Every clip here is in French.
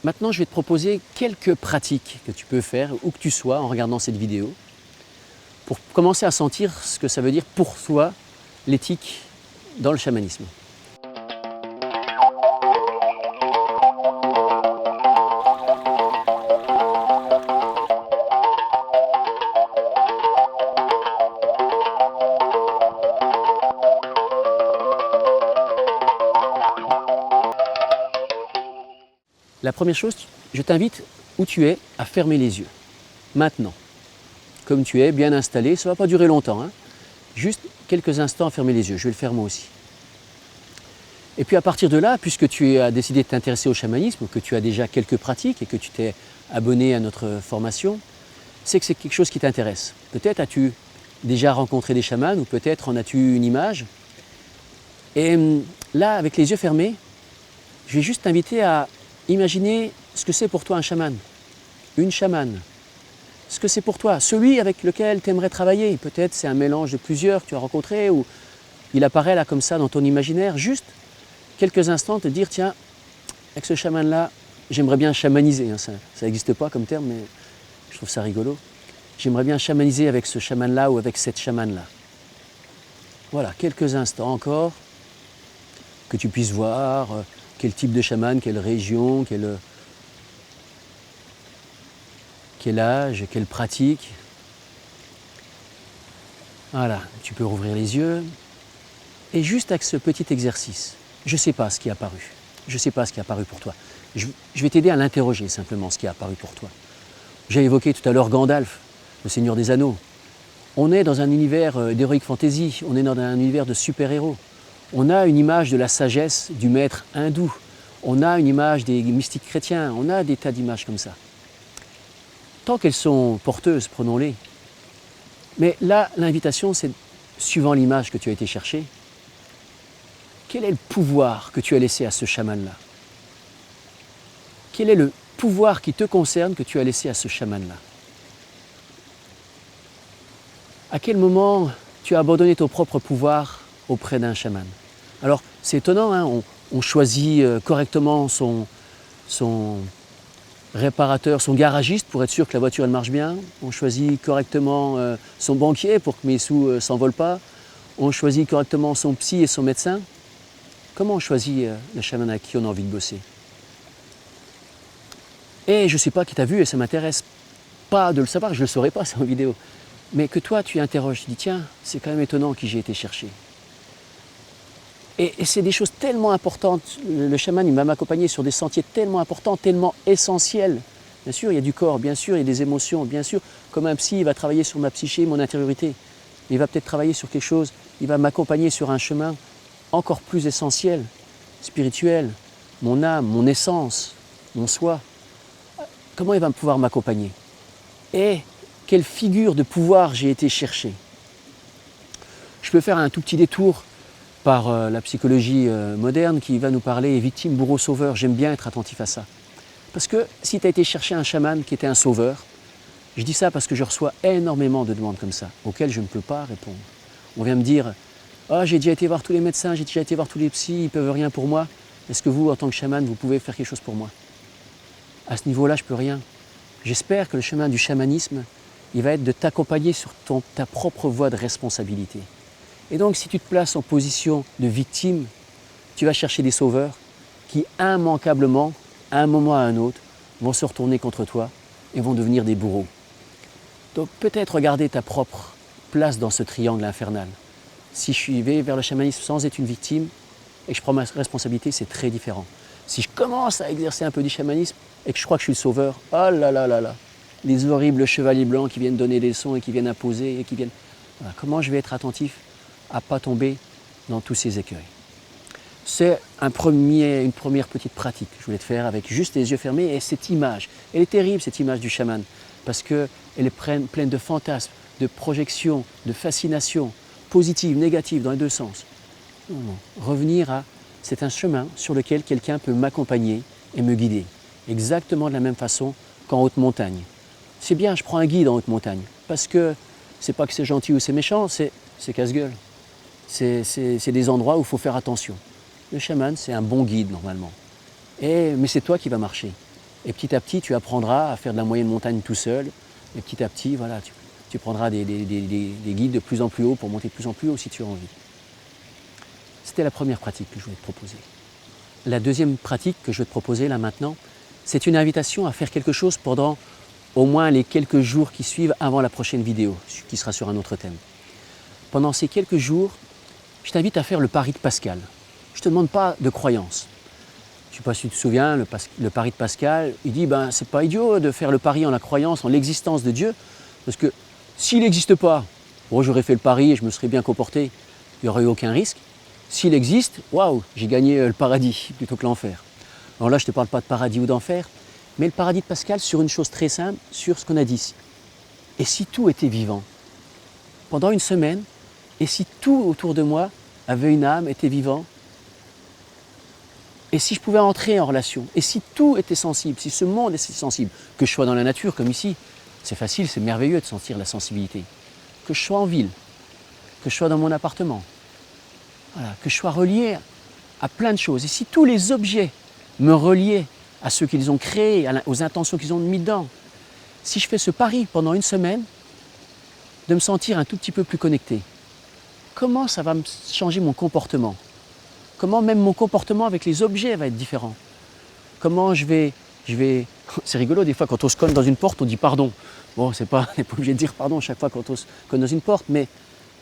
Maintenant, je vais te proposer quelques pratiques que tu peux faire, où que tu sois, en regardant cette vidéo, pour commencer à sentir ce que ça veut dire pour toi, l'éthique dans le chamanisme. La première chose, je t'invite, où tu es, à fermer les yeux. Maintenant, comme tu es, bien installé, ça ne va pas durer longtemps, hein. Juste quelques instants à fermer les yeux, je vais le faire moi aussi. Et puis à partir de là, puisque tu as décidé de t'intéresser au chamanisme, que tu as déjà quelques pratiques et que tu t'es abonné à notre formation, c'est que c'est quelque chose qui t'intéresse. Peut-être as-tu déjà rencontré des chamans ou peut-être en as-tu une image. Et là, avec les yeux fermés, je vais juste t'inviter à imaginer ce que c'est pour toi un chaman, une chamane. Ce que c'est pour toi, celui avec lequel tu aimerais travailler. Peut-être c'est un mélange de plusieurs que tu as rencontrés ou il apparaît là comme ça dans ton imaginaire. Juste quelques instants te dire, tiens, avec ce chaman-là, j'aimerais bien chamaniser. Ça n'existe pas comme terme, mais je trouve ça rigolo. J'aimerais bien chamaniser avec ce chaman-là ou avec cette chamane-là. Voilà, quelques instants encore, que tu puisses voir quel type de chaman, quelle région, quel âge, quelle pratique. Voilà, tu peux rouvrir les yeux. Et juste avec ce petit exercice, je ne sais pas ce qui est apparu. Je ne sais pas ce qui est apparu pour toi. Je vais t'aider à l'interroger simplement, ce qui est apparu pour toi. J'ai évoqué tout à l'heure Gandalf, le Seigneur des Anneaux. On est dans un univers d'heroic fantasy, on est dans un univers de super-héros. On a une image de la sagesse du maître hindou. On a une image des mystiques chrétiens. On a des tas d'images comme ça. Tant qu'elles sont porteuses, prenons-les. Mais là, l'invitation, c'est, suivant l'image que tu as été chercher, quel est le pouvoir que tu as laissé à ce chaman-là? Quel est le pouvoir qui te concerne que tu as laissé à ce chaman-là? À quel moment tu as abandonné ton propre pouvoir auprès d'un chaman? Alors, c'est étonnant, hein, on choisit correctement son réparateur, son garagiste pour être sûr que la voiture elle marche bien. On choisit correctement son banquier pour que mes sous ne s'envolent pas. On choisit correctement son psy et son médecin. Comment on choisit le chaman avec qui on a envie de bosser? Et je ne sais pas qui t'a vu et ça ne m'intéresse pas de le savoir, je ne le saurais pas, c'est en vidéo. Mais que toi tu interroges, tu dis tiens, c'est quand même étonnant qui j'ai été chercher. Et c'est des choses tellement importantes. Le chaman, il va m'accompagner sur des sentiers tellement importants, tellement essentiels. Bien sûr, il y a du corps, bien sûr, il y a des émotions, bien sûr. Comme un psy, il va travailler sur ma psyché, mon intériorité. Il va peut-être travailler sur quelque chose, il va m'accompagner sur un chemin encore plus essentiel, spirituel, mon âme, mon essence, mon soi. Comment il va pouvoir m'accompagner? Et quelle figure de pouvoir j'ai été chercher? Je peux faire un tout petit détour par la psychologie moderne qui va nous parler victime, bourreau, sauveur. J'aime bien être attentif à ça. Parce que si tu as été chercher un chaman qui était un sauveur, je dis ça parce que je reçois énormément de demandes comme ça, auxquelles je ne peux pas répondre. On vient me dire « Ah, j'ai déjà été voir tous les médecins, j'ai déjà été voir tous les psys, ils ne peuvent rien pour moi. Est-ce que vous, en tant que chaman, vous pouvez faire quelque chose pour moi ?» À ce niveau-là, je ne peux rien. J'espère que le chemin du chamanisme, il va être de t'accompagner sur ta propre voie de responsabilité. Et donc, si tu te places en position de victime, tu vas chercher des sauveurs qui, immanquablement, à un moment ou à un autre, vont se retourner contre toi et vont devenir des bourreaux. Donc, peut-être regarder ta propre place dans ce triangle infernal. Si je vais vers le chamanisme sans être une victime et que je prends ma responsabilité, c'est très différent. Si je commence à exercer un peu du chamanisme et que je crois que je suis le sauveur, oh là là là là, les horribles chevaliers blancs qui viennent donner des leçons et qui viennent imposer et qui viennent... Voilà, comment je vais être attentif à ne pas tomber dans tous ces écueils? C'est une première petite pratique que je voulais te faire avec juste les yeux fermés et cette image. Elle est terrible cette image du chaman parce qu'elle est pleine de fantasmes, de projections, de fascinations, positives, négatives, dans les deux sens. Non, non. Revenir à c'est un chemin sur lequel quelqu'un peut m'accompagner et me guider. Exactement de la même façon qu'en haute montagne. C'est bien, je prends un guide en haute montagne parce que c'est pas que c'est gentil ou c'est méchant, c'est casse-gueule. C'est des endroits où il faut faire attention. Le chaman, c'est un bon guide normalement. Mais c'est toi qui vas marcher. Et petit à petit, tu apprendras à faire de la moyenne montagne tout seul. Et petit à petit, voilà, tu prendras des guides de plus en plus haut pour monter de plus en plus haut si tu as envie. C'était la première pratique que je voulais te proposer. La deuxième pratique que je vais te proposer là maintenant, c'est une invitation à faire quelque chose pendant au moins les quelques jours qui suivent avant la prochaine vidéo, qui sera sur un autre thème. Pendant ces quelques jours, je t'invite à faire le pari de Pascal. Je ne te demande pas de croyance. Je ne sais pas si tu te souviens, le pari de Pascal, il dit c'est pas idiot de faire le pari en la croyance, en l'existence de Dieu, parce que s'il n'existe pas, j'aurais fait le pari et je me serais bien comporté, il n'y aurait eu aucun risque. S'il existe, waouh, j'ai gagné le paradis plutôt que l'enfer. Alors là, je ne te parle pas de paradis ou d'enfer, mais le paradis de Pascal sur une chose très simple, sur ce qu'on a dit ici. Et si tout était vivant? Pendant une semaine, et si tout autour de moi avait une âme, était vivant? Et si je pouvais entrer en relation? Et si tout était sensible, si ce monde était sensible, que je sois dans la nature comme ici, c'est facile, c'est merveilleux de sentir la sensibilité. Que je sois en ville, que je sois dans mon appartement, voilà, que je sois relié à plein de choses. Et si tous les objets me reliaient à ceux qu'ils ont créés, aux intentions qu'ils ont mis dedans, si je fais ce pari pendant une semaine, de me sentir un tout petit peu plus connecté, comment ça va me changer mon comportement? Comment même mon comportement avec les objets va être différent? Comment je vais... C'est rigolo, des fois quand on se cogne dans une porte, on dit pardon. Bon, on n'est pas obligé de dire pardon chaque fois quand on se cogne dans une porte, mais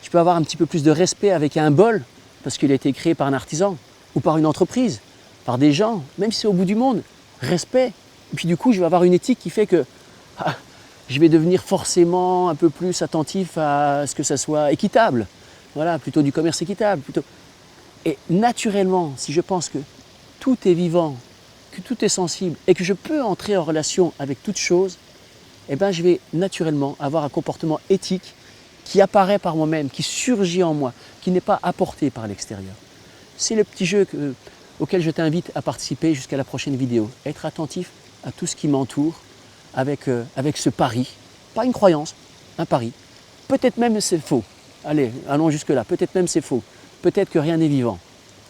je peux avoir un petit peu plus de respect avec un bol, parce qu'il a été créé par un artisan, ou par une entreprise, par des gens, même si c'est au bout du monde, respect. Et puis du coup, je vais avoir une éthique qui fait que je vais devenir forcément un peu plus attentif à ce que ça soit équitable. Voilà, plutôt du commerce équitable. Et naturellement, si je pense que tout est vivant, que tout est sensible et que je peux entrer en relation avec toute chose, eh ben, je vais naturellement avoir un comportement éthique qui apparaît par moi-même, qui surgit en moi, qui n'est pas apporté par l'extérieur. C'est le petit jeu auquel je t'invite à participer jusqu'à la prochaine vidéo. Être attentif à tout ce qui m'entoure avec ce pari, pas une croyance, un pari. Peut-être même c'est faux. Allez, allons jusque-là. Peut-être même c'est faux. Peut-être que rien n'est vivant.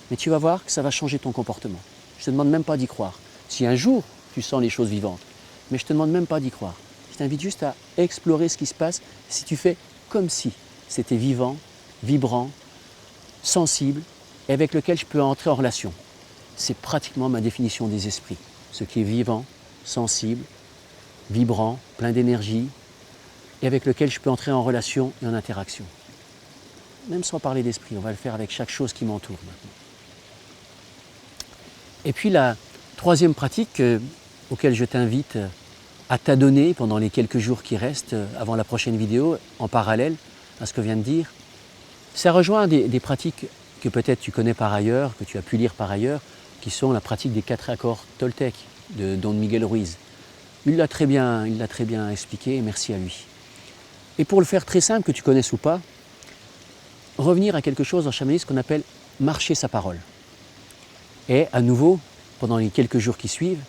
Mais tu vas voir que ça va changer ton comportement. Je ne te demande même pas d'y croire. Si un jour tu sens les choses vivantes, mais je ne te demande même pas d'y croire. Je t'invite juste à explorer ce qui se passe si tu fais comme si c'était vivant, vibrant, sensible, et avec lequel je peux entrer en relation. C'est pratiquement ma définition des esprits. Ce qui est vivant, sensible, vibrant, plein d'énergie, et avec lequel je peux entrer en relation et en interaction. Même sans parler d'esprit, on va le faire avec chaque chose qui m'entoure maintenant. Et puis la troisième pratique auquel je t'invite à t'adonner pendant les quelques jours qui restent avant la prochaine vidéo, en parallèle à ce que je viens de dire, ça rejoint des pratiques que peut-être tu connais par ailleurs, que tu as pu lire par ailleurs, qui sont la pratique des 4 accords Toltec de Don Miguel Ruiz. Il l'a très bien expliqué, et merci à lui. Et pour le faire très simple, que tu connaisses ou pas, revenir à quelque chose en chamanisme qu'on appelle marcher sa parole. Et à nouveau, pendant les quelques jours qui suivent,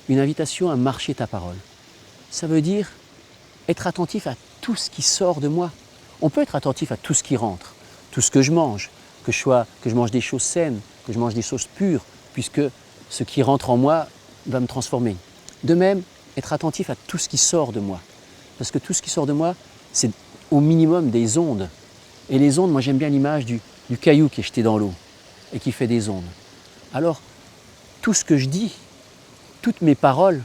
une invitation à marcher ta parole. Ça veut dire être attentif à tout ce qui sort de moi. On peut être attentif à tout ce qui rentre, tout ce que je mange, que je mange des choses saines, que je mange des choses pures, puisque ce qui rentre en moi va me transformer. De même, être attentif à tout ce qui sort de moi. Parce que tout ce qui sort de moi, c'est au minimum des ondes. Et les ondes, moi j'aime bien l'image du caillou qui est jeté dans l'eau et qui fait des ondes. Alors, tout ce que je dis, toutes mes paroles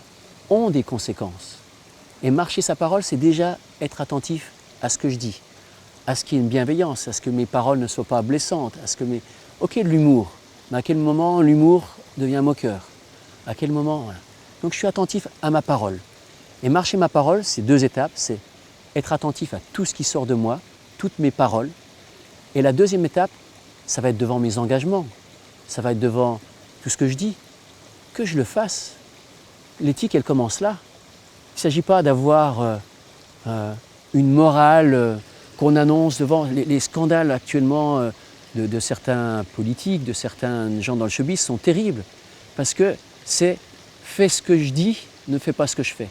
ont des conséquences. Et marcher sa parole, c'est déjà être attentif à ce que je dis, à ce qu'il y ait une bienveillance, à ce que mes paroles ne soient pas blessantes, à ce que mes... Ok, de l'humour, mais à quel moment l'humour devient moqueur? À quel moment voilà. Donc je suis attentif à ma parole. Et marcher ma parole, c'est 2 étapes, c'est être attentif à tout ce qui sort de moi, toutes mes paroles. Et la deuxième étape, ça va être devant mes engagements, ça va être devant tout ce que je dis, que je le fasse. L'éthique, elle commence là. Il ne s'agit pas d'avoir une morale qu'on annonce devant les scandales actuellement de certains politiques, de certains gens dans le showbiz sont terribles. Parce que c'est « fais ce que je dis, ne fais pas ce que je fais ».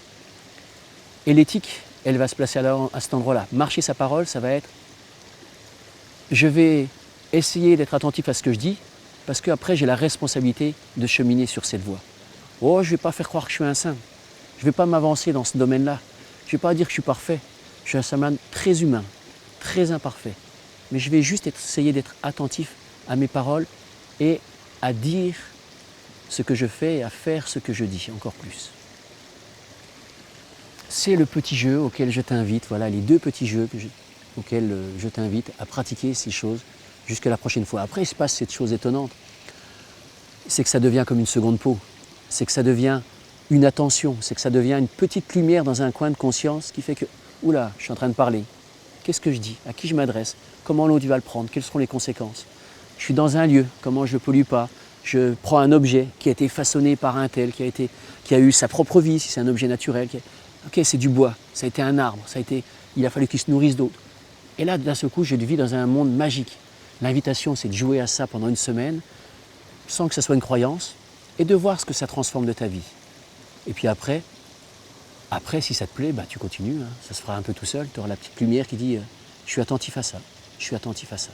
Et l'éthique, elle va se placer à cet endroit-là. Marcher sa parole, ça va être « je vais essayer d'être attentif à ce que je dis, parce qu'après j'ai la responsabilité de cheminer sur cette voie. Oh, je ne vais pas faire croire que je suis un saint. Je ne vais pas m'avancer dans ce domaine-là. Je ne vais pas dire que je suis parfait. Je suis un chaman très humain, très imparfait. Mais je vais juste essayer d'être attentif à mes paroles et à dire ce que je fais et à faire ce que je dis, encore plus. C'est le petit jeu auquel je t'invite, voilà les deux petits jeux auxquels je t'invite à pratiquer ces choses jusqu'à la prochaine fois. Après, il se passe cette chose étonnante, c'est que ça devient comme une seconde peau, c'est que ça devient une attention, c'est que ça devient une petite lumière dans un coin de conscience qui fait que, oula, je suis en train de parler, qu'est-ce que je dis, à qui je m'adresse, comment l'autre va le prendre, quelles seront les conséquences. Je suis dans un lieu, comment je ne le pollue pas, je prends un objet qui a été façonné par un tel, qui a eu sa propre vie, si c'est un objet naturel. Ok, c'est du bois, ça a été un arbre, il a fallu qu'il se nourrisse d'autres. Et là, d'un seul coup, je vis dans un monde magique. L'invitation, c'est de jouer à ça pendant une semaine, sans que ça soit une croyance, et de voir ce que ça transforme de ta vie. Et puis après, si ça te plaît, tu continues, hein. Ça se fera un peu tout seul, tu auras la petite lumière qui dit « je suis attentif à ça, je suis attentif à ça ».